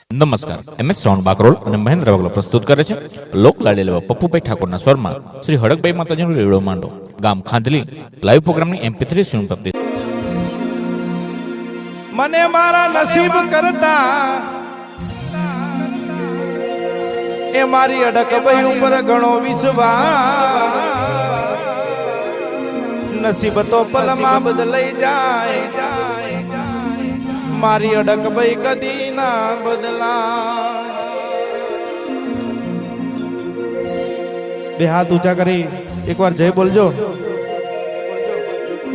નમસ્કાર MS શ્રાવણ બાકરોલ અને મહેન્દ્ર વાગલો પ્રસ્તુત કરે છે લોક લાડેલા પપ્પુભાઈ ઠાકોરના સ્વરમાં શ્રી હડકભાઈ માતાજીનો રેવડો માંડો ગામ ખાંધલી લાઈવ પ્રોગ્રામની MP3 સુન પ્રાપ્તિ મને મારા નસીબ કરતા એ મારી અડકભાઈ ઉપર ઘણો વિશ્વાસ નસીબ તો પલમાં બદલાઈ જાય મારી અડકભાઈ કદી ના બદલાય બે હાથ ઊંચા કરી એકવાર જય બોલજો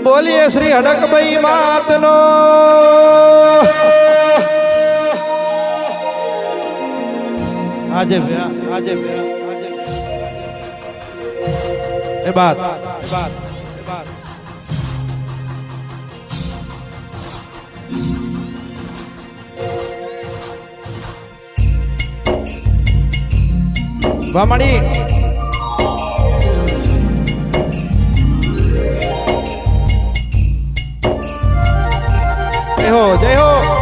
બોલીએ શ્રી હડકભાઈ માતનો આજે એ બાત વામણી જય હો જય હો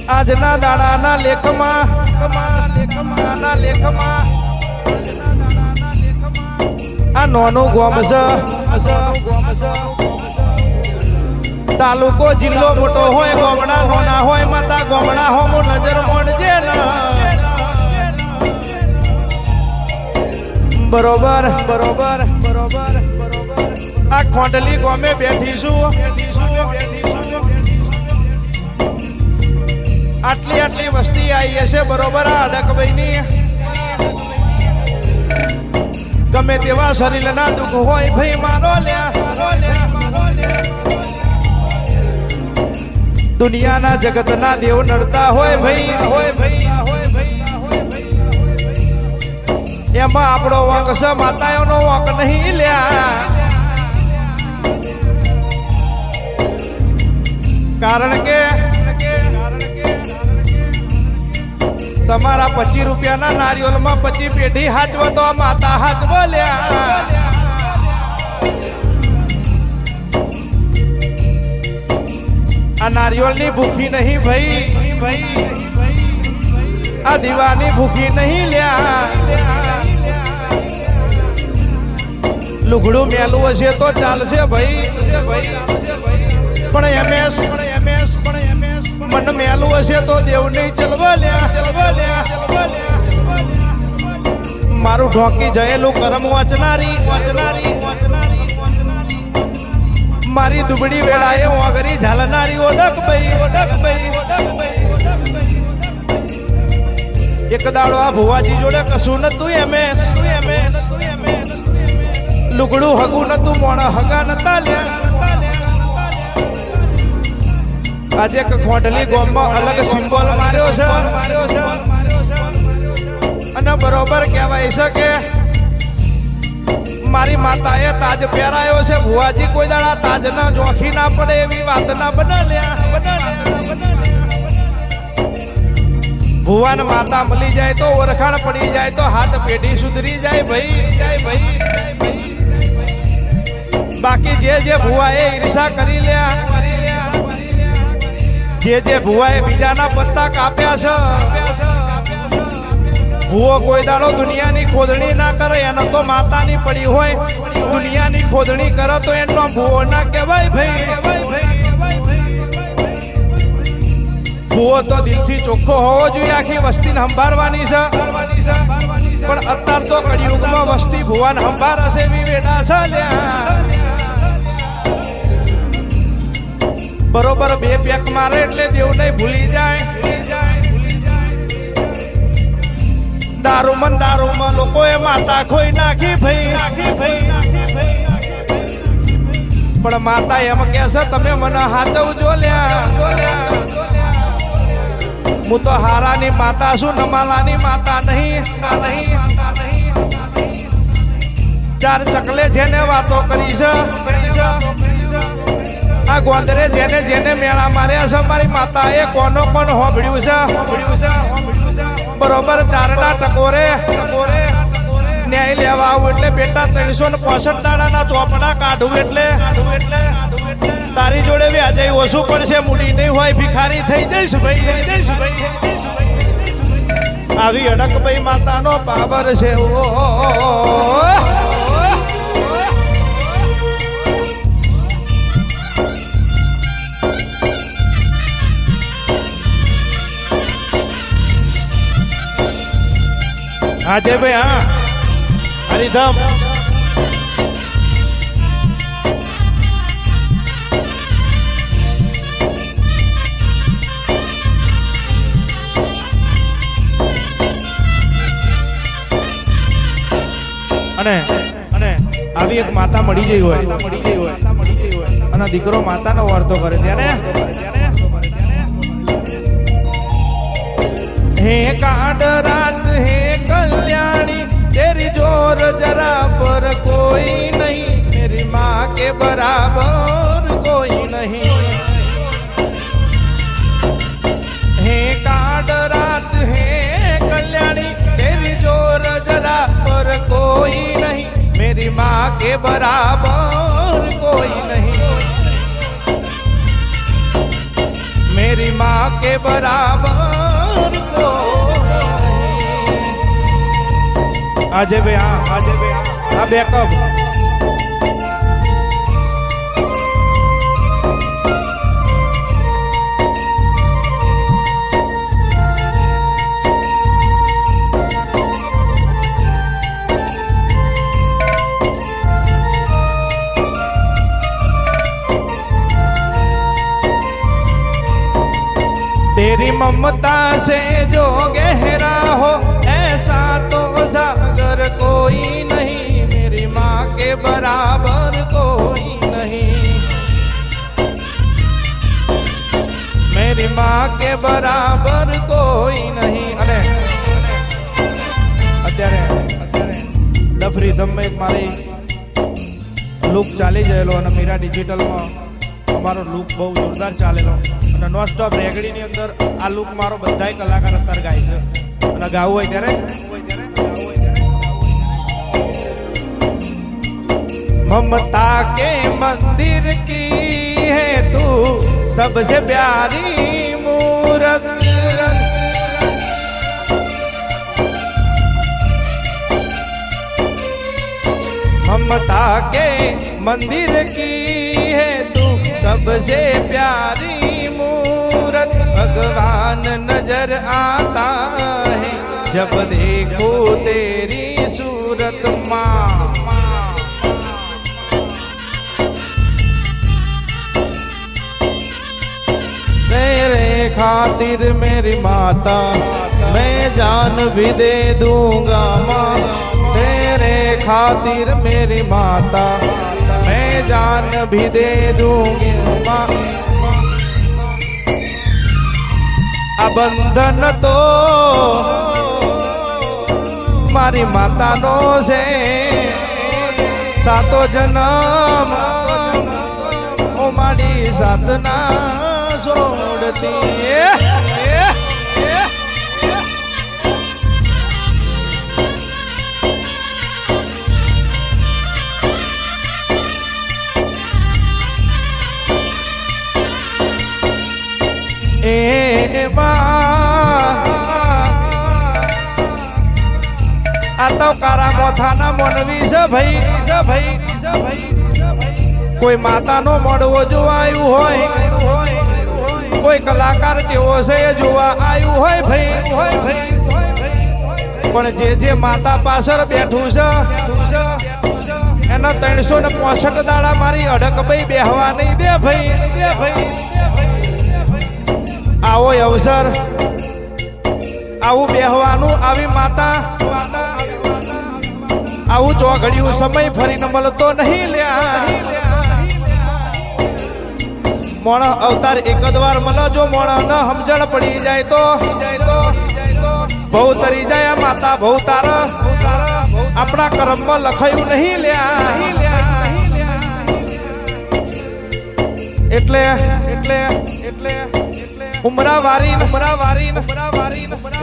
આજના દાડાના લેખમાં આ નોનું ગોમ છે તાલુકો જિલ્લો મોટો હોય ગોમડા નોના હોય માતા ગોમડા હો મો નજર મોડજે બરોબર બરોબર બરોબર આ ખોંડલી ગોમે બેઠીશું આટલી આટલી વસ્તી આવી હશે બરોબર આ અડકભાઈની ગમે તેવા શરીરના દુઃખ હોય ભાઈ મારો દુનિયાના જગતના દેવ નડતા હોય ભાઈ એમાં આપણો વાંક છે માતાઓનો વાંક નહીં લ્યા કારણ કે તમારા 25 રૂપિયાના નારિયેળમાં 25 પેઢી હાચવો તો માતા હાચવો લ્યા આ નારિયેળની ભૂખી નહીં ભાઈ આ દીવાની ભૂખી નહીં લ્યા લુગડું મેલું હશે તો ચાલશે ભાઈ પણ એમએસ મન મેલું હશે તો દેવ નહીં ચલવા મારું ઢોકી જયેલું કરમ વાંચનારી મારી દુબળી વેળાએ વાગરી ઝાલનારી ઓડક ભાઈ એક દાડો આ ભુવાજી જોડે કશું નતું એમએસ લુગડું હગું નતું મોણા હગા નતા લ્યા આજે ખોંડલી ગોમમાં અલગ સિમ્બોલ માર્યો છે અને બરોબર કહેવાય છે કે મારી માતાએ તાજ પહેરાયો છે ભુવાજી કોઈ દાડા તાજ ના જોખી ના પડે એવી વાત ના બનાલ્યા ભુવાન માતા મળી જાય તો ઓળખાણ પડી જાય તો હાથ પેઢી સુધરી જાય ભાઈ બાકી જે ભુવાએ ઈર્ષા કરી લ્યા જે ભુવાએ બીજાના પત્તા કાપ્યા છે ભુવો કોઈ દાડો દુનિયાની ખોદણી ના કરે એનો તો માતાની પડી હોય દુનિયાની ખોદણી કરે તો એનો ભુવો ના કહેવાય ભાઈ ભુવો તો દિલથી ચોખ્ખો હોવો જોઈએ આખી વસ્તીને સંભાળવાની છે પણ અત્યાર તો કળિયુગમાં વસ્તી ભુવાને સંભાળ હશે એવી વેડા છે લ્યા બરોબર બે પેક મારે એટલે દેવ નહીં ભૂલી જાય દારૂમાં લોકોએ માતા ખોઈ નાખી ભાઈ પણ માતા એમ કે છે તમે મને હાચવજો લ્યા હું તો હારાની માતા છું નમાલાની માતા નહીં ચાર ચકલે જેને વાતો કરી છે આ ગોંદરે જેને જેને મેળા માર્યા છે મારી માતાએ કોનો કોણ હોભળ્યું છે બરોબર ચારના ટકોરે ન્યાય લેવા આવું એટલે બેટા 365 દાડાના ચોપડા કાઢું એટલે તારી જોડે વ્યાજે ઓછું પડશે મૂડી નહીં હોય ભિખારી થઈ જઈશ ભાઈ આવી અડકભાઈ માતાનો પાવર છે આજે ભાઈ હા હરિધમ અને આવી એક માતા મળી ગઈ હોય અને દીકરો માતાનો વાર્તો કરે ત્યારે હે કાડ રાત હે कल्याणी तेरी जोर जरा पर कोई नहीं मेरी माँ के बराबर कोई नहीं हे काड रात हे कल्याणी तेरी जोर जरा पर कोई नहीं मेरी माँ के बराबर कोई नहीं मेरी माँ के बराबर આજે ભાઈ આ બેકઅપ तेरी ममता से जो गहरा हो ऐसा तो सागर कोई नहीं मेरी माँ के बराबर कोई नहीं मेरी माँ के बराबर कोई नहीं अरे અત્યારે ડફરી ધમ મારી લુક ચાલી ગયેલો અને મીરા ડિજિટલમાં અમારો લુક બહુ જોરદાર ચાલેલો અને નોન સ્ટોપ રેગડીની અંદર આ લુક મારો બધાય કલાકાર અત્યારે ગાય છે અને ગાવું હોય ત્યારે ममता के मंदिर की है तू सबसे प्यारी मूरत ममता के मंदिर की है तू सबसे प्यारी मूरत भगवान नजर आता है जब देखो तेरी सूरत माँ तेरे खातिर मेरी माता मैं जान भी दे दूंगा माँ तेरे खातिर मेरी माता मैं जान भी दे दूंगी माँ बंधन तो मारी माता नो से सातो जन्म ओ मारी साधना छोड़ती तो कारा मोथाना मोनवी से भाई कोई माता नो मड़वो जो आयु होय कोई कलाकार जेवो से जोवा आयु होय भाई पण जे माता पाछळ बैठू छे एना 365 दाड़ा मारी अडक भाई बेहवा नहीं दे भाई आवो अवसर आवु बेहवानु आवी माता आवु चौघड़ियों समय फरी न मलतो नहीं लिया મોણ અવતાર એક જ વાર મળે જો મોણ ન સમજણ પડી જાય તો બહુ તરી જાય માતા બહુ તારા આપણા કર્મમાં લખાયું નહીં લ્યા એટલે ઉમરાવારી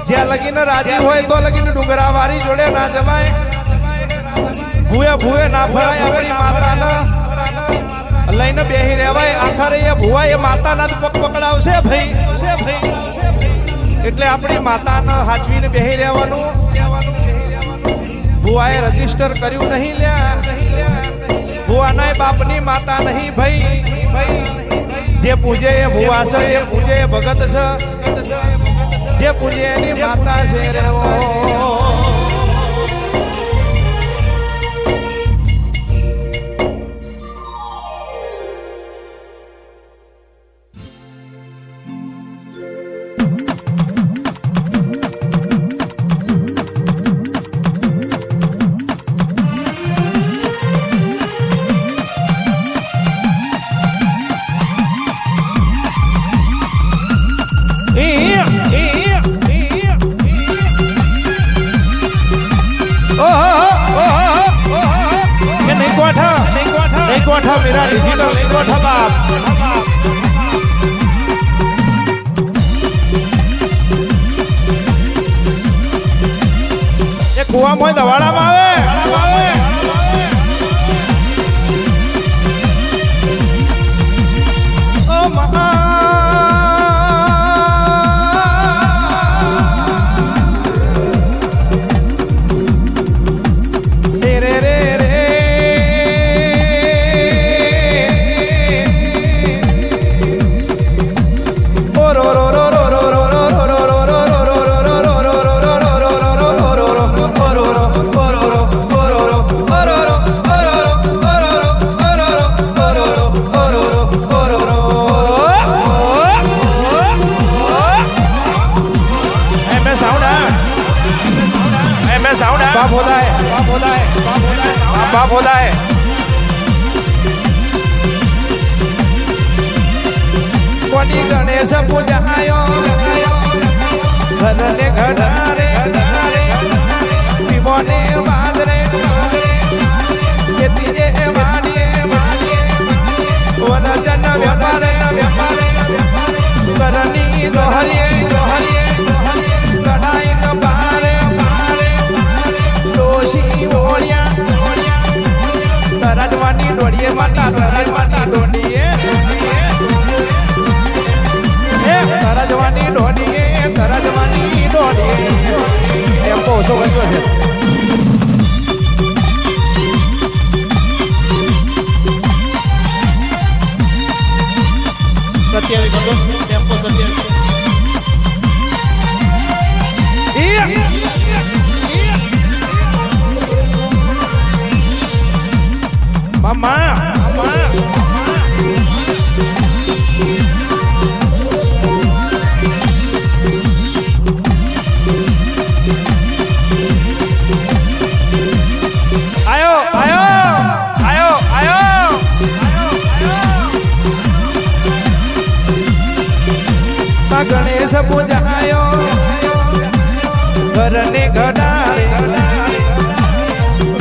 જ્યાં લગીને રાજી હોય તો લગીને ડુંગરાવારી જોડે ના જવાય ભૂએ ના ફરાય આપણી માતાના લઈને બેહી રહેવાય આખરે એ ભુવા એ માતાના જ પગ પકડાવશે ભાઈ એટલે આપણી માતાને હાચવીને બેહી રહેવાનું ભુવાએ રજીસ્ટર કર્યું નહીં લ્યા ભુવાના બાપની માતા નહીં ભાઈ જે પૂજે એ ભુવા છે એ પૂજે એ ભગત છે જે પૂજે એની માતા છે રેવો कोठा मेरा डिजिटल नहीं कोठा बाप ये कुआ मोय दवाड़ा मावे ओ मा बाप होता है कोनी गणेश पूजायो घरने घडारे विमोने बांधरे केतीजे वाडिये वरजन व्यापारे करनी दोहरिये कढ़ाई न पारे डोशी ओलिया तराजवानी डोड़िए माता तराजवानी डोड़िए तराजवानी डोड़िए एम को ओछो કર્યો છે સત્યાવી કરો ટેમ્પો 27 Mama, गणेश पूजायो घरने घडारे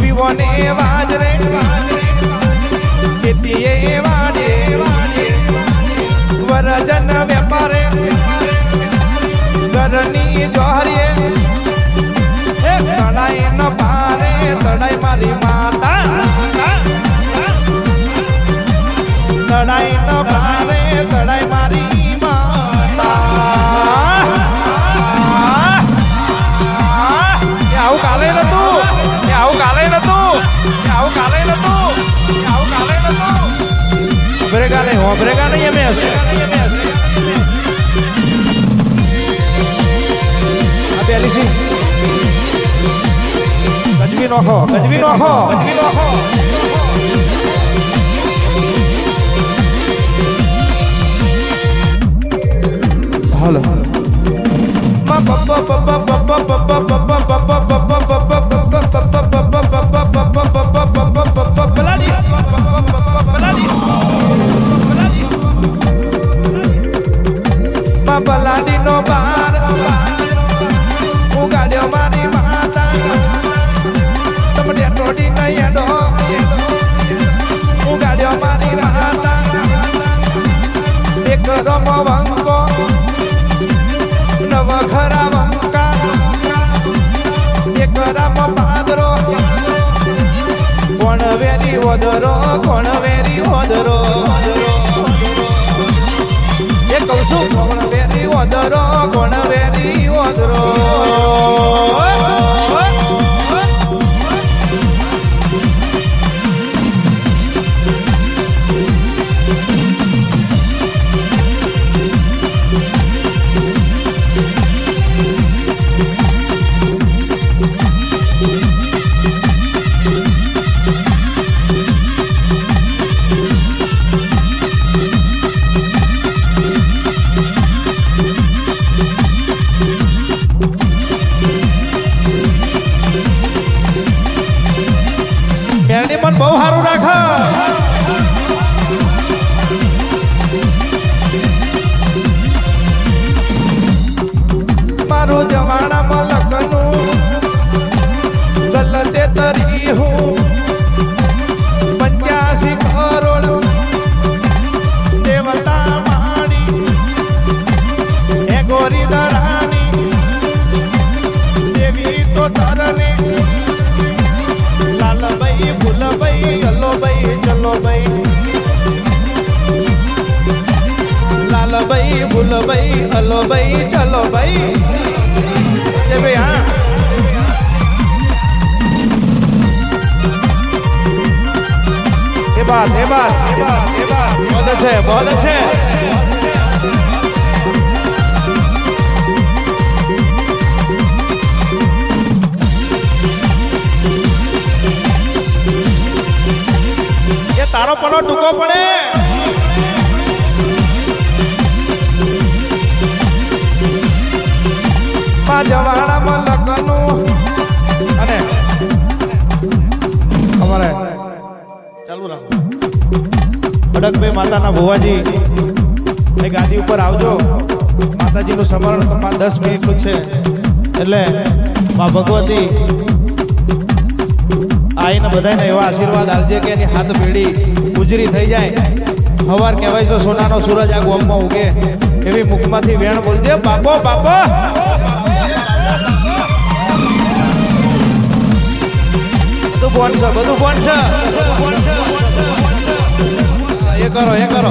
विवोने वाजरे केतीये वाडे वरजन व्यापारे घरनी जोहरिये तड़ाई न पारे तड़ाई मारी माता तड़ाई न पारे तड़ाई मारी माता आऊ काले न तू आऊ काले न तू आऊ काले न तू आऊ काले न तू ब्रेगा नहीं है मैस अबे अलिसी गजवी नोखो हेलो એક રમવંકો નવખરા વંકા એક રામ પાદરો કોણ વેરી ઓદરો કોણ વેરી ઓદરો એ કહું છું કોણ વેરી ઓદરો કોણ વેરી ઓદરો મેળની મન બહુ સારું રાખ મારું જવાણામાં લખનું ગલતે તરી હું 85 કરોડ દેવતા માણી એ ગોરી દરાની દેવી તો તરને લાલભાઈ ફૂલભાઈ ચલોભાઈ ચલોભાઈ લાલભાઈ ફૂલભાઈ હલોભાઈ ચલોભાઈ જય ભાઈ હા એ બાત बहुत अच्छे बहुत अच्छे ये तारो पनो टूको पड़े जवाड़ा लखनऊ अने हमारे चालू रहो અડકભાઈ માતાના ભુવાજી એ ગાદી ઉપર આવજો માતાજીનું સ્મરણ તો 10 મિનિટનું છે એટલે મા ભગવતી આઈને બધાને એવા આશીર્વાદ આપજે કે એની હાથ પેઢી ગુજરી થઈ જાય હવાર કહેવાય છે સોનાનો સૂરજ આ ગોમમાં ઉગે એવી મુખમાંથી વેણ બોલજે બાપો બાપો બધું કોણ છે ये करो ये करो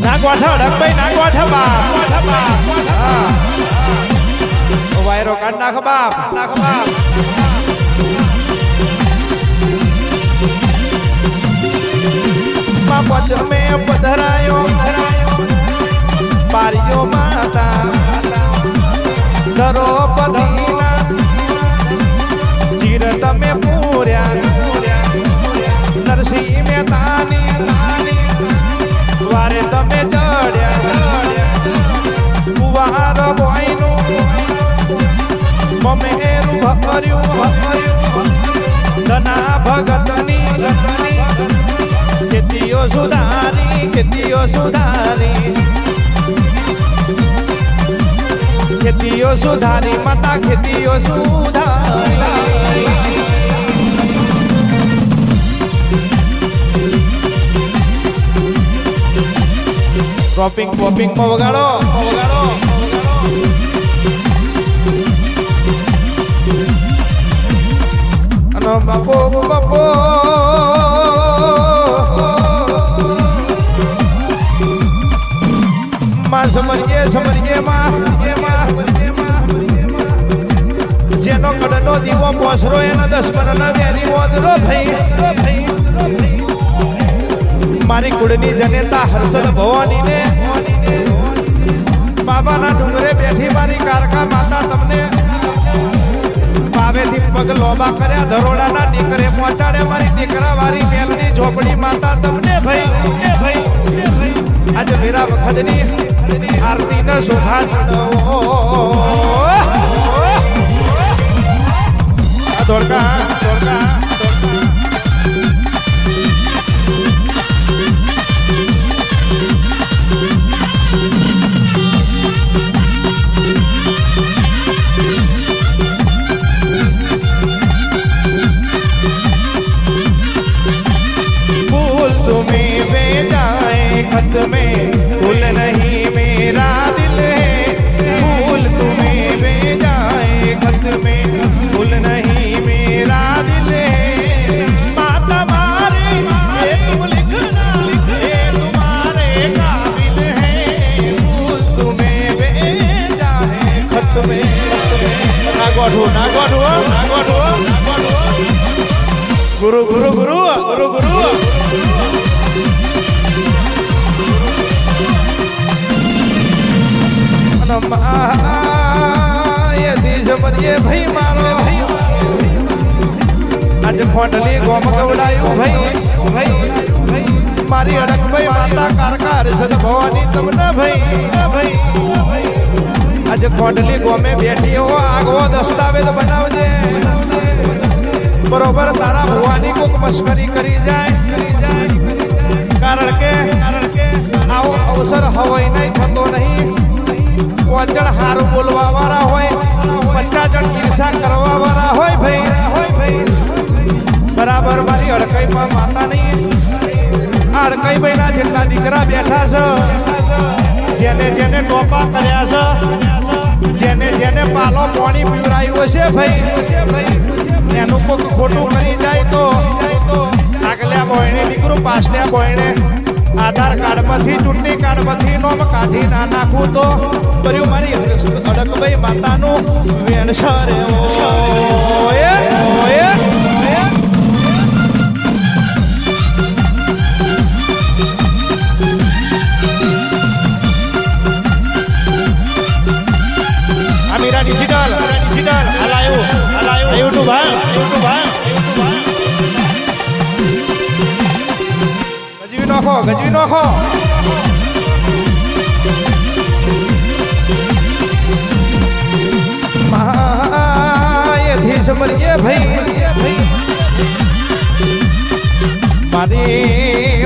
नागवाठा डकबाई नागवाठा बाप हाँ वायरो काट नाख बाप पच में पधरायो पारियो माता दरो पदीना चीरत में पूर्या नरसिंह में तानी वारे तमे चढ़्या कुवार बोयनु ममेरु भर्यु धना भगतनी खेतियो सुधारी खेतियो सुधारी माता खेतियो सुधारी क्रॉपिंग में वगाड़ो बापो बापो समझिए माँ जेनो कड़नो दीवो पोसरो एना 10 बरना वेरी ओदरो भाई मारी कुड़नी जनेता हर्षद भवानी ने बाबा ना डुंगरे बैठी मारी कारका माता तमने पावे थी पग लोबा कर्या धरोड़ा ना नीकरे पहुंचाड़े मारी नीकरा वारी मेलनी झोपड़ी माता तमने भाई आज मेरा वखतनी आरती न शोभा ગુરુ ગુરુ ગુરુ ગુરુ ગુરુ ભાઈ મારો આજે ખોટલી ગોમ ગવડાયું ભાઈ મારી અડકભાઈ માતા કારકા હર્ષદ ભવાની તમને ભાઈ આજે ખોટલી ગોમે બેઠી હો આગવો દસ્તાવેજ બનાવજે બરોબર તારા ભવાની કોક મસ્કરી કરી જાય કારણ કે આવો અવસર હોય નહીં થતો નહીં 5 જણ હારું બોલવા વાળા હોય 50 જણ ઈર્ષા કરવા વાળા હોય ભાઈ બરાબર મારી અડકઈમાં માતા નહીં આ અડકઈ ભાઈના જેટલા દીકરા બેઠા છે જેને જેને ટોપા કર્યા છે જેને પાલો પાણી પીવરાયું છે ભાઈ એનું કોઈક ખોટું કરી જાય તો આગલા બોયણે નીકળું પાછલા બોયણે આધાર કાર્ડમાંથી ચૂંટણી કાર્ડમાંથી નોમ કાઢી ના નાખું તો કર્યું મારી અડકભાઈ માતાનું વેણ મીરા ડિજિટલ હલાયું યુટ્યુબ ગજવી નોખો માયેથી સમરીએ ભાઈ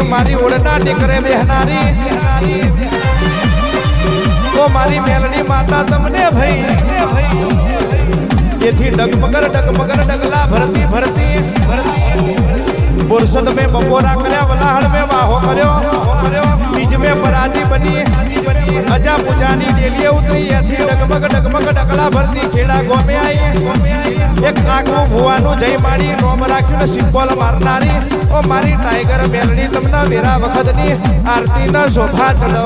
મારી ઓળના ટીકરે બેહનારી તો મારી મેલડી માતા તમને ભાઈ એથી ડગમગર ડગલા ભરતી બોરસદ में बपोरा કર્યા વલાહળ में વાહો કર્યો બીજ में પરાજી બની અજા પૂજાની ડેલીએ ઉતરી એથી ડગમગ ડગલા ભરતી ખેડા ગોમે આવી એક આંખનું ભુવાનું જય માડી નોમ રાખ્યું ને સિમ્બોલ મારનારી ઓ મારી ટાઈગર મેલડી તમને વેરા વખતની આરતીના શોભા ચડો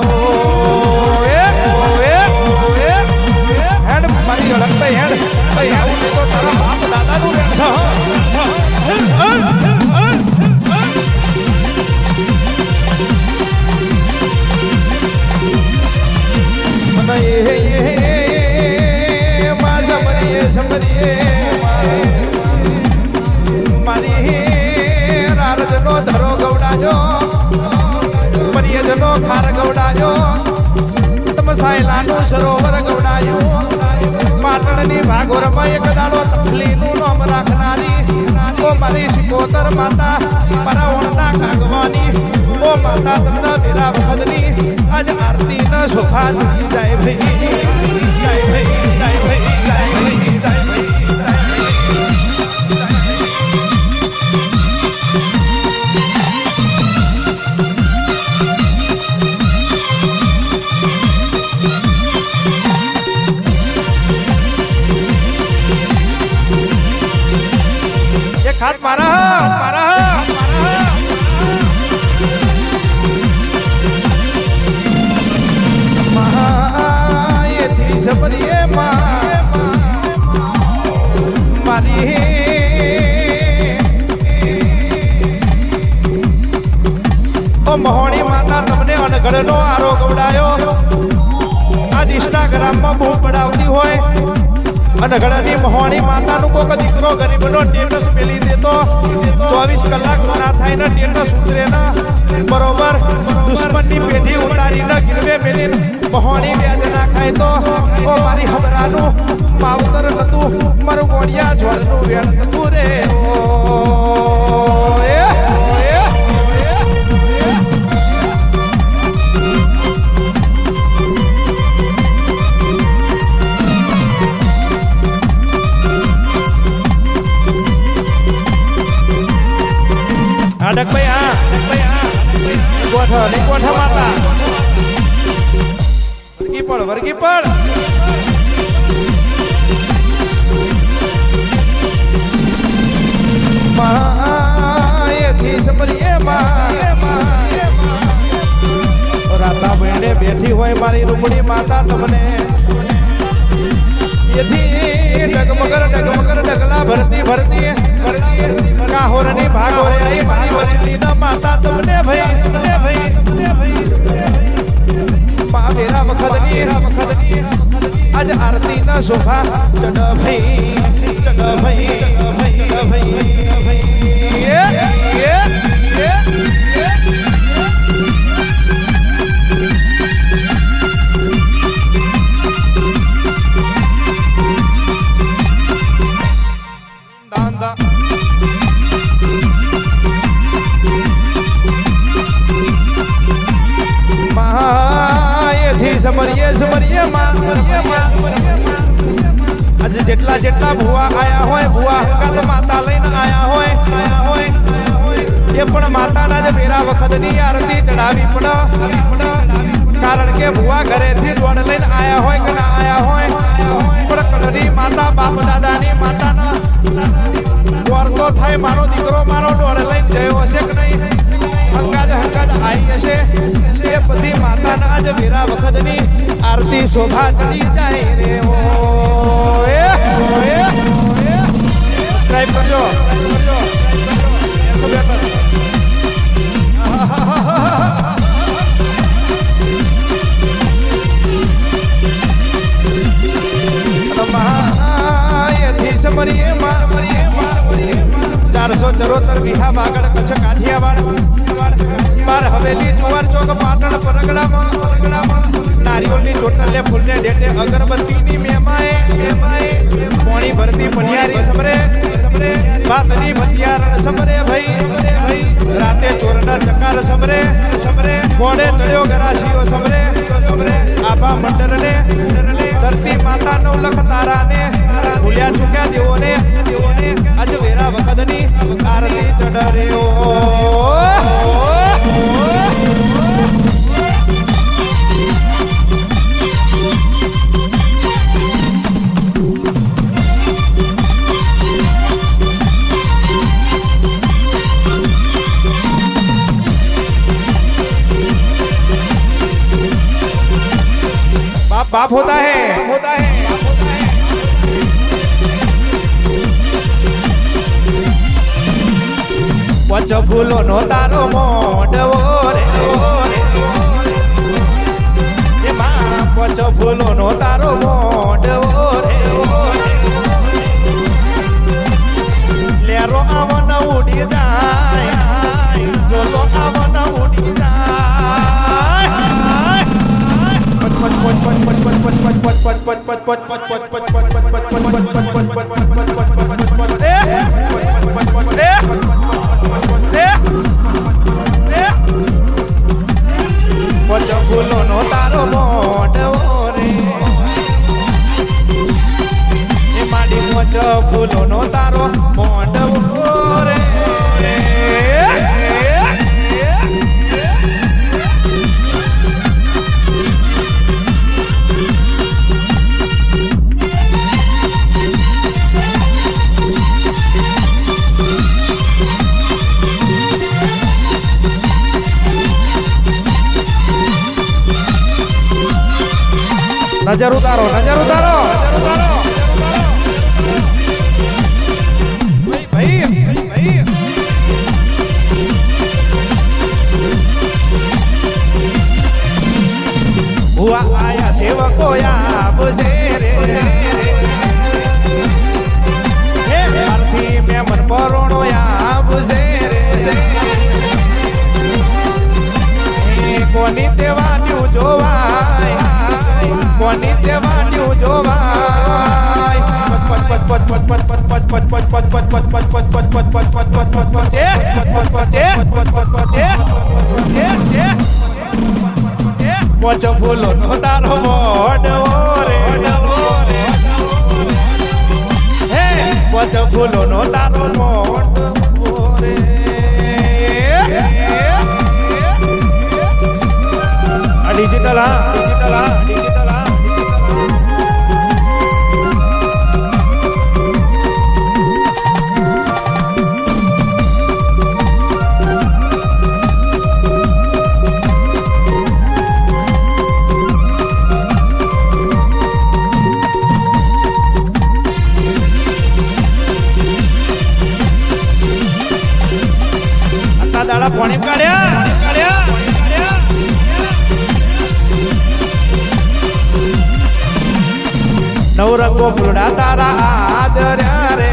હેડ મારી અડક ભાઈ હેડ ભાઈ આવું તો તારા બાપ દાદાનું વેણ છે મારી રારજનો ધરો ગવડાજો પરિયજનો ખાર ગવડાજો સાયલાનું સરોવર ગવડાયું પાટણની ભાગોરમાં એક દાડો તફલીનું નામ રાખનારી ઓ મારી સિકોતર માતા મારા ઓણના કાગવાની ઓ માતા તમને વેરા વખતની આજ આરતીના શોભા જાય ભાઈ હાથ મારા માયેથી સપરીએ મારી ઓ મહોણી માતા તમને અનગઢનો આરો ગવડાયો આજ ઇન્સ્ટાગ્રામમાં બહુ પડાવતી હોય અને ઘણાની મહોણી માતાનું કોક દીકરો ગરીબનો સ્ટેટસ મેલી દેતો 24 કલાક ના થાય ને સ્ટેટસ ઉતરે ના બરોબર દુશ્મનની પેઢી ઉતારીને ગીરવે મેલી મહોણી વ્યાજ ના ખાય તો ઓ મારી હબરાનું માવતર હતું મારું ગોળિયા જોડનું વેણ હતું રે અડકભાઈ ગોઠા માતા વર્ગી પડ માયેથી સમરીએ રાતા બેઠી હોય મારી રૂપડી માતા તમને એથી ડગમગર ડગમગર ડગલા ભરતી ભરતી ભરતી કાહોરની ભાગોરે આઈ મારી વચલીના માતા તમને ભાઈ મા વેરા વખતની આજ આરતીના શોભા ચડ ભાઈ સમરીએ આજે જેટલા ભુવા આયા હોય ભુવા હંગાત માતા લઈને આયા હોય એ પણ માતાના જ ફેરા વખતની આરતી ચડાવી પડે કારણ કે ભુવા ઘરેથી દોડ લઈને આયા હોય કે ના આયા હોય પણ કડરી માતા બાપ દાદાની માતાના વરતો થાય મારો દીકરો મારો દોડ લઈને ગયો હશે કે નહીં હંગાત આવી હશે એ બધી માતાના જ ફેરા વખતની આરતી શોભા ચડી જાય રે સબસ્ક્રાઇબ કરજો સમરીએ 474 વિહા બાગડ કચ્છ કાઠિયાવાડ બાર હવેલી જુવાર ચોક પાટણ પરગડામાં નારિયોલની ચોટલે ફૂલને ડેટે અગરબત્તીની મેમાએ પોણી ભરતી પનિયારી સમરે બાતની ભતિયારણ સમરે ભાઈ રાતે ચોરના ચકાર સમરે મોડે ચડ્યો ગરાશીઓ સમરે આભા મંડરને ધરતી માતાનો લખ તારાને ભૂલ્યા ચૂક્યા દેવોને આજ વેરા વખતની આરતી ચડર્યો बाप होता है पच फूलो नो तारो मोडवो रे पच फूलो नो तारो मोडवो रे लेरो आवन उड़ी जाए सोलो आवन उड़ी जाए फूलो नो तारो मोडवो रे माडी मोच फूलो नो तारो मोडवो रे नजर उतारो भाई हुआ आया सेवको याब से रे आरती में मन परोणो याब से रे कोनी देवान्यू जोवाय कोनी देवान्यू जोवाय पच फूलो नो तारो मोडवो रे पच फूलो नो तारो मोडवो रे डिजिटल નવરંગો ફૂલડા તારા આદર્યા રે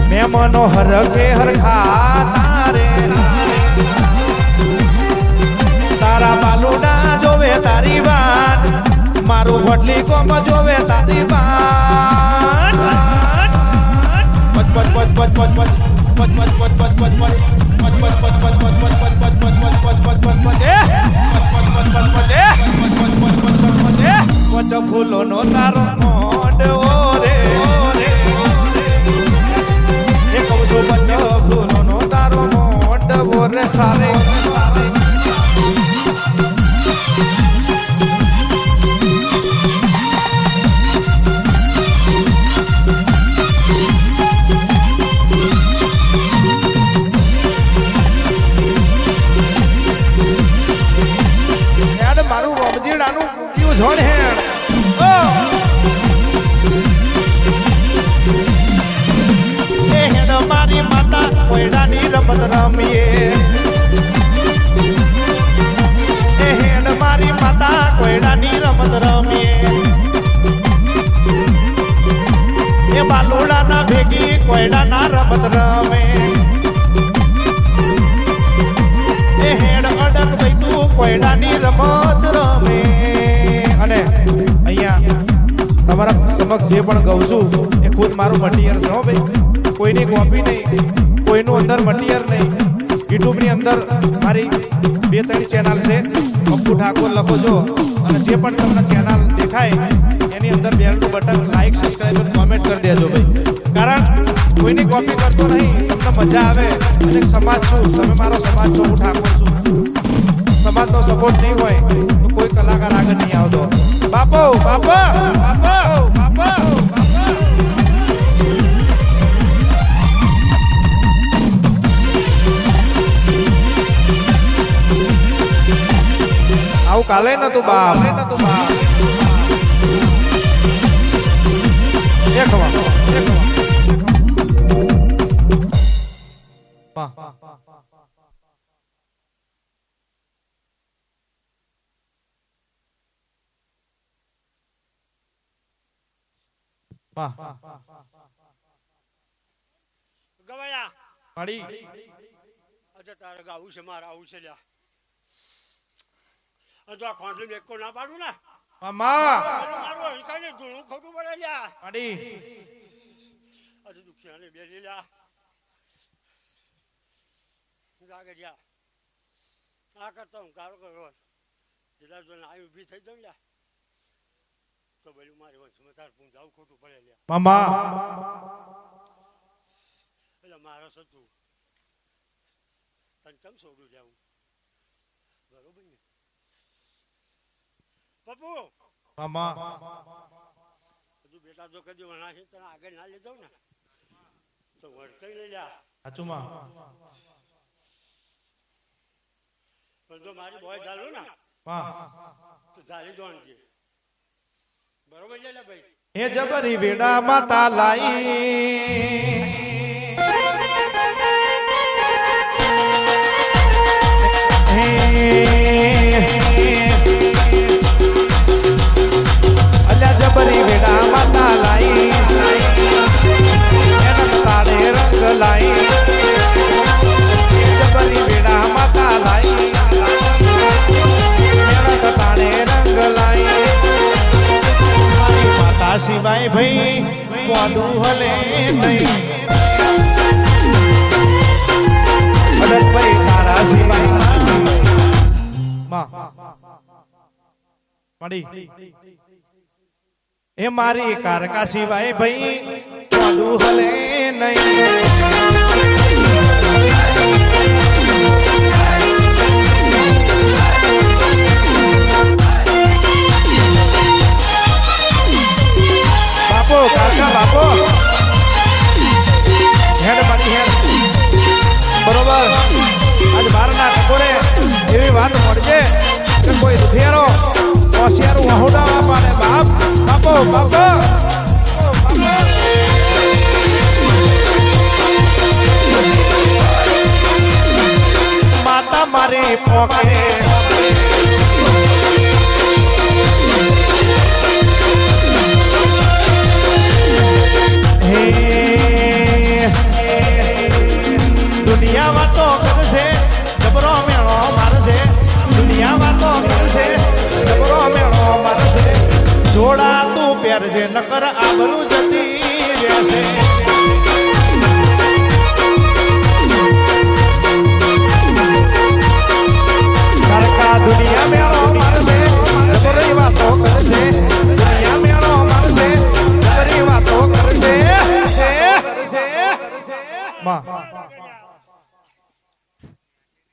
મેમનો હરખે હરખા તારે તારા બાલુડા જોવે તારી વાટ મારું વડલી કોમ જોવે તારી વાટ પચ પચ પચ પચ પચ પચ પચ પચ પચ પચ ફૂલો નો તારો મોઢવો રે એ કહું છું પચ ફૂલો નો તારો મોઢવો રે સારે મારું રમજીડાનું કુક્યું જોડ હે એ હેડ મારી માતા કોયડાની રમત રમીએ એ હેડ મારી માતા કોયડાની રમત રમીએ એ બાલુડાના ભેગી કોયડાના રમત રમે એ હેડ અડક વૈતું કોયડાની રમત રમે અને અહીંયા તમારા સમક્ષ જે પણ કહું છું એ ખુદ મારું મટીરિયલ છે હો ભાઈ કોઈની કોપી નહીં કોઈનું અંદર મટીરિયલ નહીં યુટ્યુબની અંદર મારી 2-3 ચેનલ છે પપ્પુ ઠાકોર લખો છો અને જે પણ તમને ચેનલ દેખાય એની અંદર બેલનું બટન લાઈક સબસ્ક્રાઈબ અને કોમેન્ટ કરી દેજો ભાઈ કારણ કોઈની કોપી કરતો નહીં તમને મજા આવે અને સમાજ છું તમે મારો સમાજ છો હું ઠાકોર છું સમાજનો સપોર્ટ નહીં હોય તો કોઈ કલાકાર આગળ નહીં આવતો બાપો બાપા બાપા બાપા આવું કાલે નતું બાપ એક વાર ગવાયા માડી અજે તારે ગાવું છે મારે આવું છે લ્યા અજો આ ખોંડલી મેકો ના પાડું ને મામા મારું હલકાને ધૂણું ખોટું પડે લ્યા માડી અજુ દુખિયાને બેલી લ્યા જાગે લ્યા આ કરતા હું કારો કર્યો જેલા જો ના ઊભી થઈ જાઉં લ્યા તો બોલ્યું મારી વંશમાં તાર પૂં જાવું ખોટું પડે લ્યા મામા એટલે મારો સતું તને કેમ છોડું જાઉં બરોબર ને પપ્પુ મામા હજુ બેટા જો કદી વણા છે તને આગળ ના લઈ જાઉં ને તો વળકઈ લઈ લ્યા સાચુમાં પણ જો મારી બોય ધાલું ને તો ધારી જોણજે બરોબર લે ભાઈ એ જબરી વેડા માતા લાઈ અલ્યા જબરી વેડા માતા લાઈ એના તારે રંગ લાઈ જબરી વેડા માતા લાઈ એના તારે રંગ લાઈ માતા સિવાય ભાઈ વાદું હલે નહીં ભાઈ તારા સિવાય મળી એ મારી કારકા સિવાય ભાઈ વાદું હલે નહીં બાપો કાકા બાપો હેડ મારી હેડ બરોબર આજ બારના ટકોરે એવી વાત મળશે કે કોઈ દુખિયારો હોશિયારું વહોડાવા પાડે બાપ બાપો બાપો બાપો મારી પોકે દુનિયા વાતો કરશે જબરો મેળો મારશે દુનિયા વાતો કરશે જબરો મેળો મારશે જોડા તું પહેરજે નકર આબરૂ જતી રહેશે કારકા દુનિયા મેળો મારશે જબરી વાતો કરશે દુનિયા મેળો મારશે જબરી વાતો કરશે માં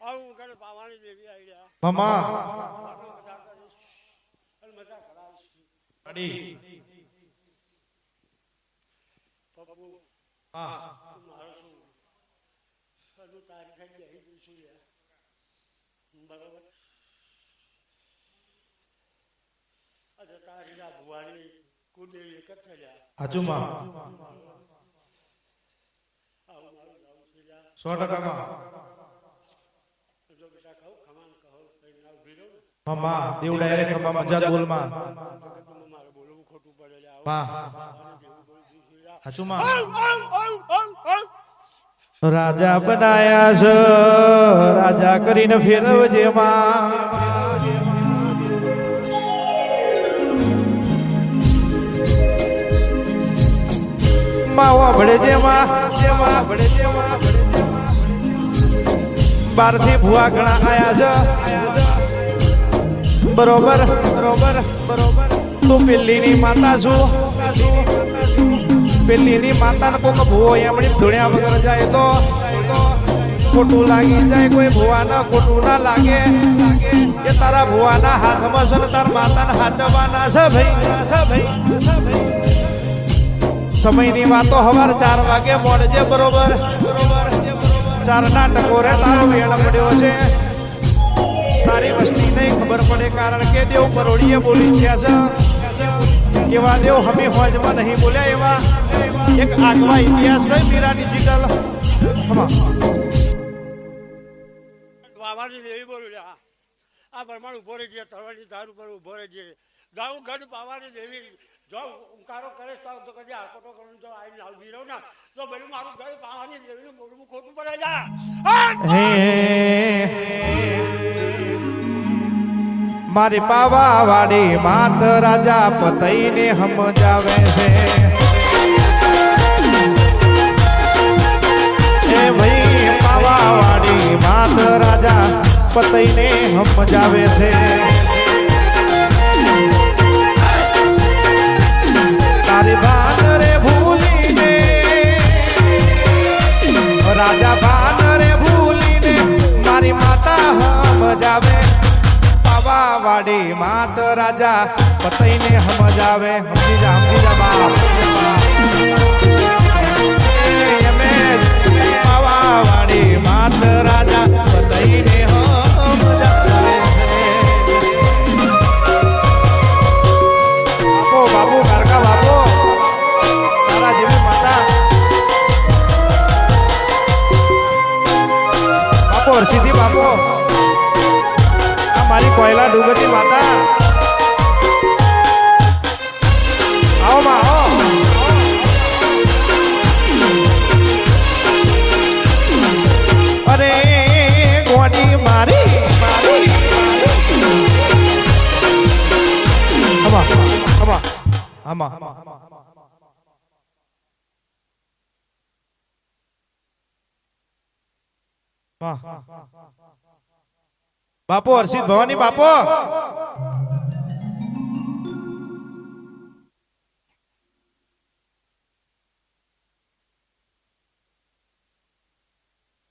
આવું કરે પાવાની દેવી આવી ગયા મામા મજા કરાવીશ અડી પપ્પુ હા મારો શું સદુ તારીખ આવી ગઈ દઈશું યાર બરાબર અરે તારી ના ભુવાની કુદે એક જ થયા હાચુમાં આવું મારું જાવું છે યાર 100% માં જો બેટા કહું ખમાન કહો કઈ ના ઉભી રહો ને મામા દેવ ડાયરેક્ટ ખમા મજા બોલમાં મારે બોલવું ખોટું પડે લે માં હાચુમાં રાજા બનાયા છે રાજા કરીને ફેરવજે માં માવા ભળે જેમાં ભળે જેમાં બારથી ભુવા ઘણા આયા છે બરોબર બરોબર બરોબર તું પેલીની માતા છું પેલીની માતાને કોક ભુવો એમણી ધૂણ્યા વગર જાય તો ખોટું લાગી જાય કોઈ ભુવાના ખોટું ના લાગે કે તારા ભુવાના હાથમાં છે ને તાર માતાના હાથવાના છે ભાઈ સમયની વાતો હવાર 4 વાગે મોડજે બરોબર બરોબર 4 ના ટકોરે તારો વેળ પડ્યો છે તારી વસ્તી નહીં ખબર પડે કારણ કે દેવ પરોડીએ બોલી ગયા છે એવા દેવ હમી હોજમાં નહીં બોલ્યા એવા એક આગવા ઇતિહાસ છે મીરા ડિજિટલ વાવાની દેવી બોલું લે આ પરમાણ ઉભો રહી ગયા તળવાની ધાર ઉપર ઉભો રહી ગયે ગાઉં ગઢ પાવાની દેવી જો ઉકારો કરે તો કદી આકોટો કરું તો આઈ લાવી રહો ને તો બધું મારું ઘર પાવાની દેવીનું બોલવું ખોટું પડે જા મારી પાવા વાડી માત રાજા પતઈને સમજાવે છે એ ભાઈ પાવા વાડી માત રાજા પતઈને સમજાવે છે તારી ભાન રે ભૂલીને રાજા ભાન રે ભૂલીને મારી માતા સમજાવે વાડી માત રાજા પતઈને સમજાવે સમજી જા બાપ પાવા વાડી માત રાજા પતઈને સમજાવે બાપો બાપુ કારકા બાપો તારા જેવી માતા બાપો હરસીથી બાપો મારી કોયલા ડુંગરની માતા આવો માં આવો અરે ગોડી મારી મારી આમાં બાપો હર્ષિત ભવાની બાપો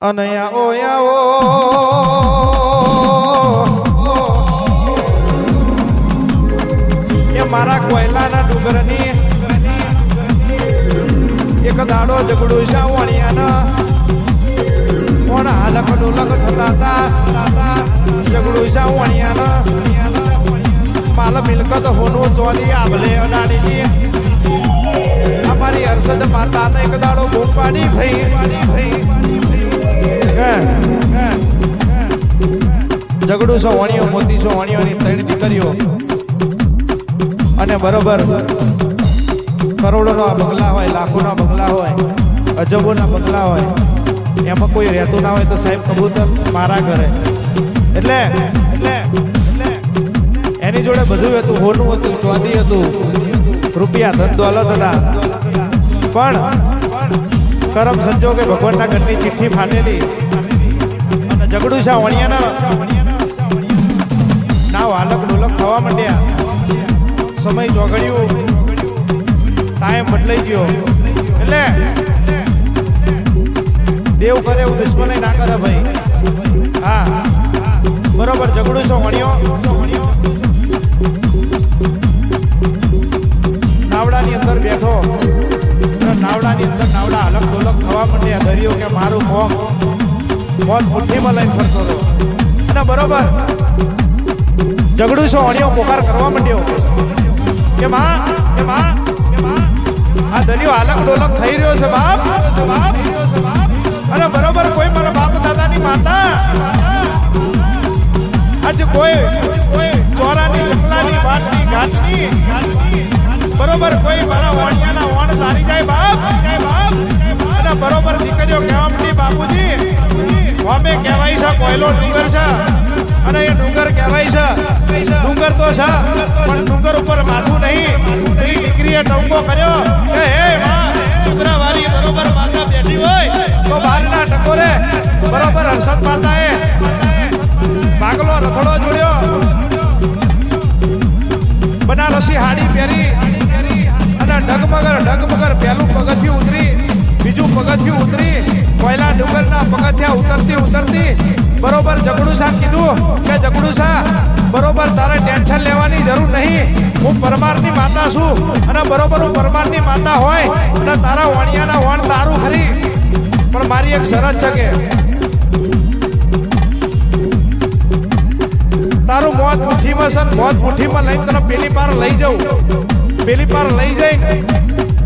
અનયા ઓયાઓ એ મારા કોયલાના ડુંગરની એક દાડો ઝઘડું છે વણિયાના કોણ હાલક ડોલક થતા હતા ઝઘડું છે વણિયાના માલ મિલકત હોનું ચોલી આભલે અડાડીની અમારી હર્ષદ માતાને એક દાડો બૂમ પાડી ભાઈ જગડું છો વણિયો મોતી છો વણિયોની ત્રણ દીકરીઓ અને બરોબર કરોડોના બંગલા હોય લાખોના બંગલા હોય અજબોના બંગલા હોય એમાં કોઈ રહેતું ના હોય તો સાહેબ કબૂતર મારા ઘરે એટલે એની જોડે બધું હતું હોનું હતું ચોદી હતું રૂપિયા ધન દોલત હતા પણ કરમ સંજોગે ભગવાનના ઘરની ચિઠ્ઠી ફાટેલી અને જગડું છે વણિયાના ના વાલક ડોલક થવા માંડ્યા સમય ચોગડ્યું ટાઈમ બદલાઈ ગયો એટલે દેવ કરે એવું દુશ્મને ના કરે ભાઈ હા બરોબર ઝઘડું છો વણ્યો નાવડાની અંદર બેઠો નાવડાની અંદર નાવડા અલગ ડોલક થવા માંડ્યા દરિયો કે મારું મોત મુઠ્ઠીમાં લઈને ફરતો હતો અને બરોબર ઝઘડું છો વણ્યો પોકાર કરવા માંડ્યો કે માં આ દરિયો અલગ ડોલક થઈ રહ્યો છે બાપ અને બરોબર કોઈ મારા બાપ દાદાની માતા આજે કોઈ ચોરાની ચકલાની વાટની ઘાટની બરોબર કોઈ મારા વણિયાના વણ તારી જાય બાપ અને બરોબર દીકરીઓ કહેવા માંડી બાપુજી અમે કહેવાય છે કોયલો ડુંગર છે અને એ ડુંગર કહેવાય છે ડુંગર તો છે પણ ડુંગર ઉપર માથું નહીં એ દીકરીએ ટંકો કર્યો કે હે માં ડુંગરા વાળી બરોબર માતા બેઠી હોય તો બારના ટકોરે બરોબર હર્ષદ માતાએ ભાગલો રથડો જોડ્યો બનારસી હાડી પહેરી અને ઢગમગર પહેલું પગથિયું ઉતરી બીજું પગથિયું ઉતરી કોયલા ડુંગરના પગથિયા ઉતરતી બરોબર જગડુસા કીધું કે જગડુસા બરોબર તારે ટેન્શન લેવાની જરૂર નહીં હું પરમારની માતા છું અને બરોબર હું પરમારની માતા હોય અને તારા વણિયાના વણ તારું ખરી પણ મારી એક શરત છે કે તારું મોત મુઠ્ઠીમાં છે મોત મુઠ્ઠીમાં લઈને તને પેલી પાર લઈ જાઉં પેલી પાર લઈ જઈને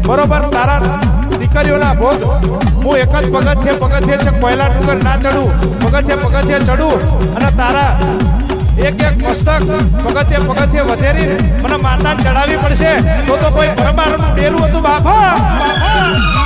બરોબર તારા દીકરીઓના ભોગ હું એક જ પગથિયે છે કોયલા ડુંગર ના ચડું પગથિયે ચડું અને તારા એક મસ્તક પગથિયે વધેરી મને માતાને ચડાવવી પડશે તો કોઈ પરમારનું ડેરું હતું બાપા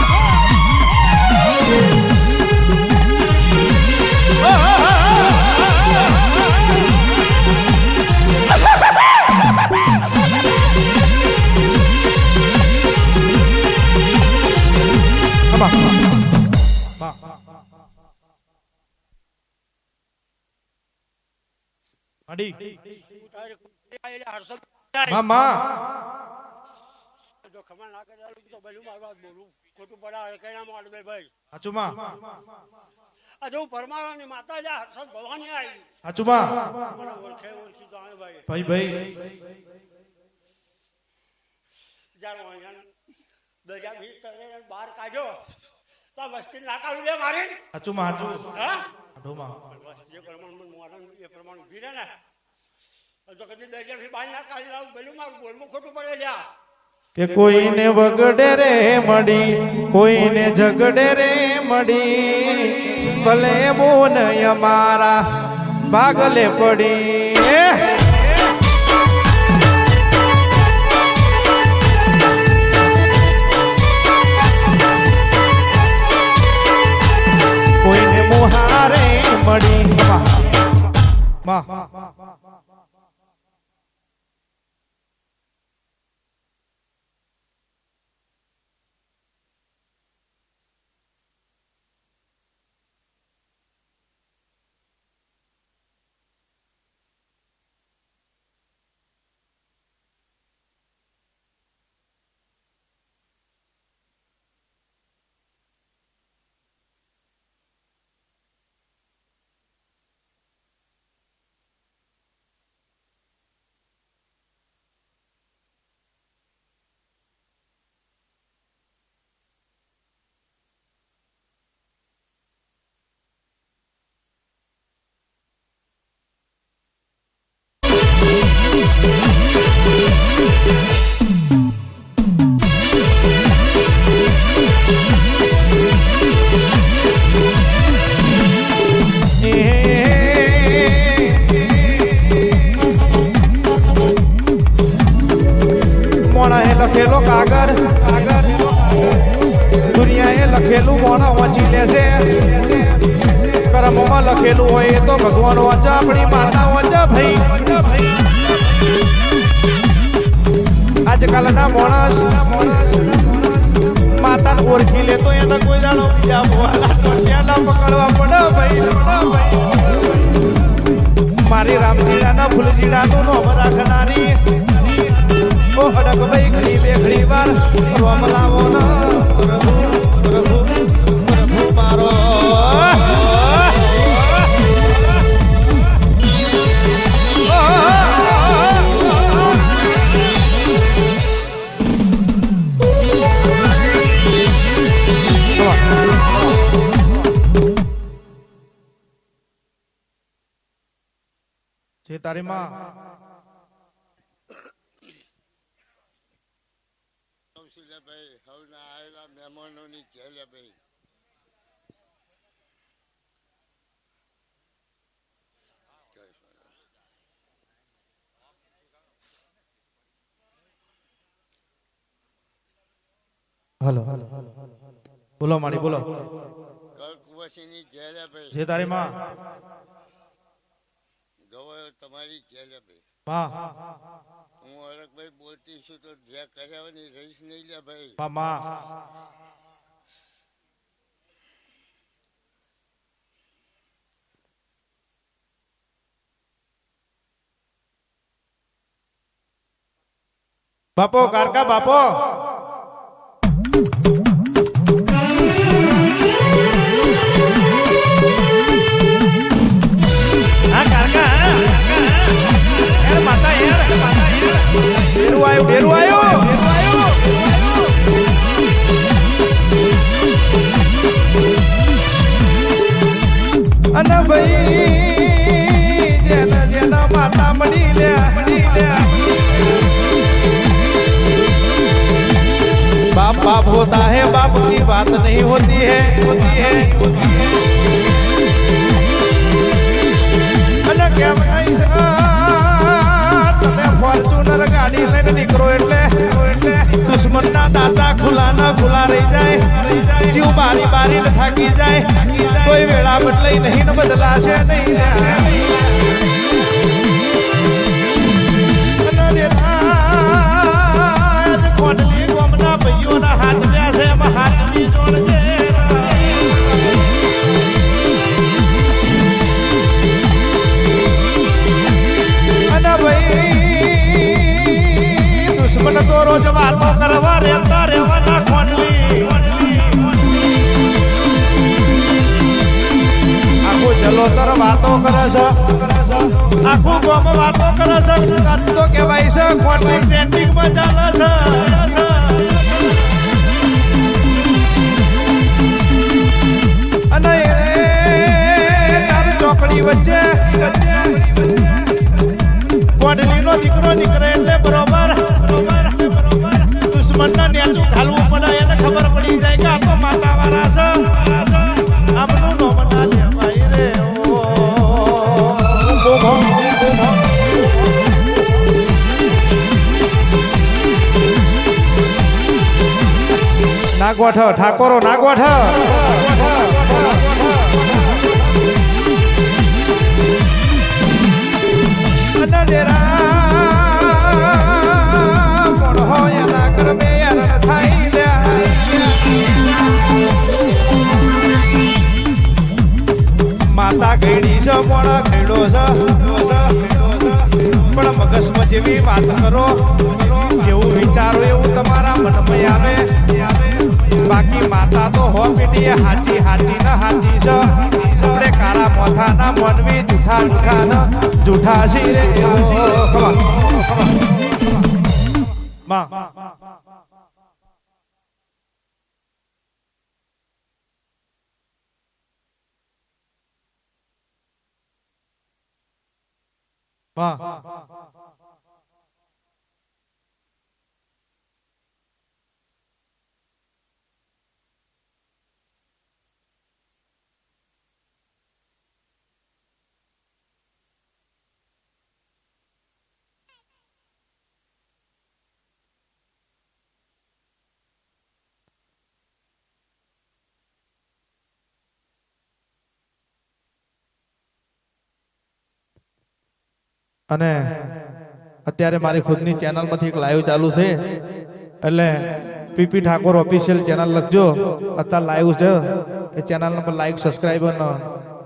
પરમારાની માતા હર્ષદ ભવાની આવી દરિયા બીજ બહાર કાઢ્યો તો વસ્તી ના કાઢું દે મારે જે પ્રમાણ એ પ્રમાણ ઉભી રહે ને તો કદી દરિયાથી બહાર ના કાઢી લાવું પેલું મારું બોલવું ખોટું પડે લ્યા કે કોઈને વગડે રે મડી કોઈને ઝગડે રે મડી ભલે બોન અમારા ભાગલે પડી કોઈને મુહારે મડી મોણો વાંચી લેશે કર્મમાં લખેલું હોય એ તો ભગવાન વાંચા આપણી માતા વાંચા ભાઈ આજકાલના માણસ માતાને ઓળખી લે તો એને કોઈ દાડો બીજા પકડવા પડે ભાઈ મારી રામજીડાના ફૂલજીડાનું નોમ રાખનારી ઓ હડકભાઈ ઘડી બે ઘડી વાર રોમ લાવો ના પ્રભુ પ્રભુ પ્રભુ મારો જે તારી માં ભાઈ હવના આવેલા મહેમાનોની જેલે ભાઈ હલો બોલો મારી બોલો કુવાસીની જેલે ભાઈ જે તારી માં ગવાયો તમારી જેલે ભાઈ માં હું હરકભાઈ બોલતી છું તો જે કર્યા ની રહીશ નહીં લે ભાઈ માં બાપો કારકા બાપો હા કારકા માતા ડેરું આવ્યું અને ભાઈ જેના માતા મળી લે बाप बाप होता है बाप की बात नहीं होती है અને કેમ તમે ફોર્ચ્યુનર ગાડી લઈને નીકળો એટલે દુશ્મનના દાંતા ખુલ્લા રહી જાય જીવ બારી થાકી જાય કોઈ વેળા બદલાઈ નહીં ને બદલાશે નહીં કોટલી ગોમના ભાઈઓના હાથ લ્યા છે એમાં હાથની જોડજે અને ભાઈ દુશ્મન તો રોજ વાતો કરવા રહેવાના કોટલી આખું જલોતર વાતો કરે છે આખું ગોમ વાતો કરે છે તો કહેવાય છે કોટલી ટ્રેન્ડિંગમાં ચાલે છે અને ચાર ચોકડી વચ્ચે કોડલીનો દીકરો નીકળે એટલે બરોબર દુશ્મનના નેચું ઘાલવું પડે એને ખબર પડી જાય કે આ તો માતા વાળા છે આમનું નો મના લેવાય રે નાગવઠ ઠાકોરો નાગવઠ માતા ઘેડી છે મોણા ઘેડો છે પણ મગજમાં જેવી વાત કરો જેવું વિચારો એવું તમારા મનમાં આવે બાકી માતા તો હો પેટી હાચી ના હાચી છે આપણે કારા મોથાના મનવી જૂઠા છે રે માં અને અત્યારે મારી ખુદની ચેનલમાંથી એક લાઈવ ચાલુ છે એટલે પીપી ઠાકોર ઓફિશિયલ ચેનલ લખજો અત્યારે લાઈવ છે એ ચેનલ પર લાઈક સબસ્ક્રાઈબર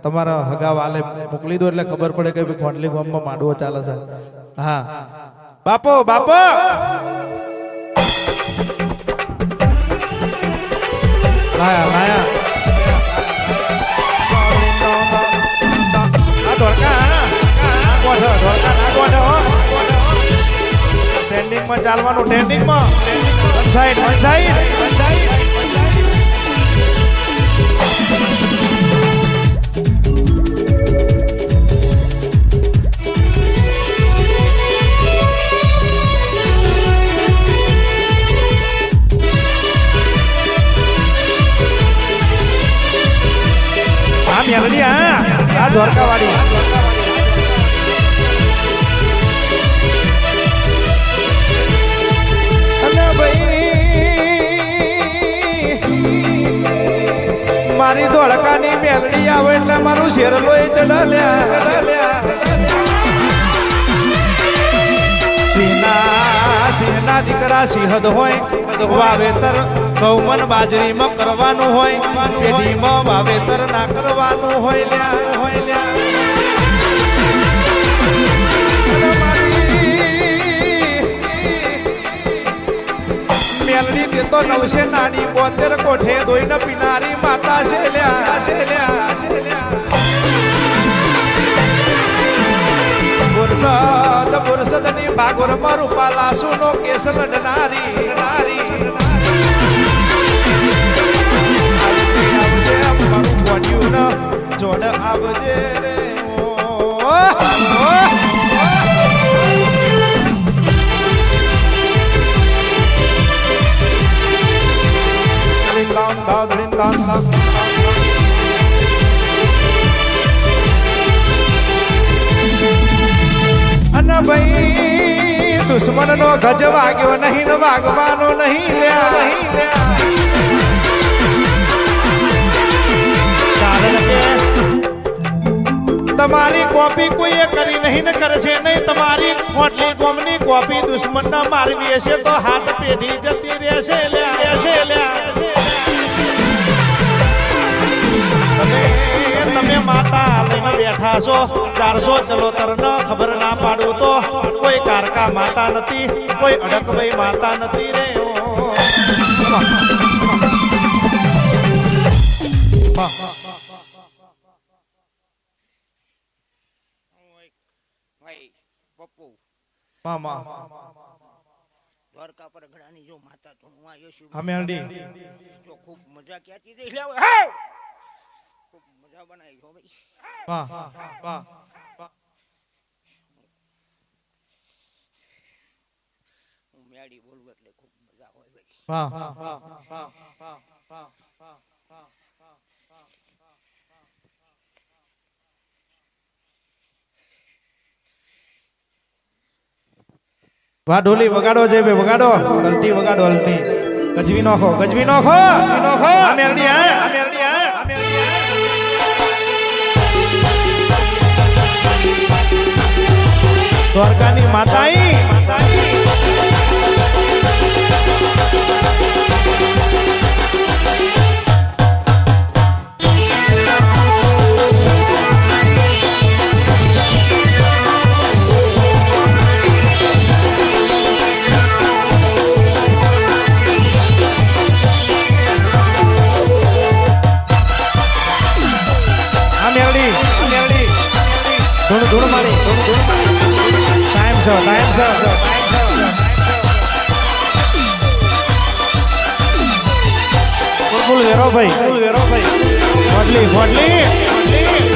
તમારા હગા વાલે મોકલી દો એટલે ખબર પડે કે ખોંડલી ગામમાં માંડવો ચાલે છે હા બાપો બાપો લાયા લાયા ટ્રેન્ડિંગમાં ચાલવાનું ટ્રેન્ડિંગમાં વન સાઈડ વન સાઈડ આ મેલડી આ દ્વારકાવાળી મારી ધોળકાની મેલડી આવે એટલે મારું શેરલો એ ચડલ્યા સિંહના દીકરા સિંહદ હોય વાવેતર ગૌમન બાજરીમાં કરવાનું હોય પેઢીમાં વાવેતર ના કરવાનું હોય લ્યા મેલડી તે તો નવસે નાની 72 કોઠે દોઈને પીનારી માતા છે લ્યા બુરસદની ભાગોરમાં રૂપાલા સુનો કેસ લડનારી મારું બોડ્યું ન જોડ આવજે રે અને ભાઈ દુશ્મન નો ગજ વાગ્યો નહીં ને વાગવાનો નહીં લ્યા કારણ કે તમારી કોપી કોઈએ કરી નહીં ને કરશે નહીં તમારી ખોટલી કોમની કોપી દુશ્મન ના મારવી હશે તો હાથ પેઢી જતી રહેશે તમે માતા લઈને બેઠા છો 400 ચલોતર ન ખબર ના પાડું તો કોઈ કારકા માતા નથી કોઈ અડકભાઈ માતા નથી રે મામા દ્વારકા પર ઘડાની જો માતા તો હું આવ્યો છું હા મેલડી તો ખૂબ મજા ક્યાંથી દે લે ખૂબ મજા બનાવી હો ભાઈ વાહ હું મેડી બોલવું એટલે ખૂબ મજા હોય ભાઈ વાહ ઢોલી વગાડો છે બે વગાડો અલટી વગાડો અલટી ગજવી નોખો આ મેલડી દ્વારકાની માતાઈ ધૂણ મારી ટાઈમ છે ફોડલી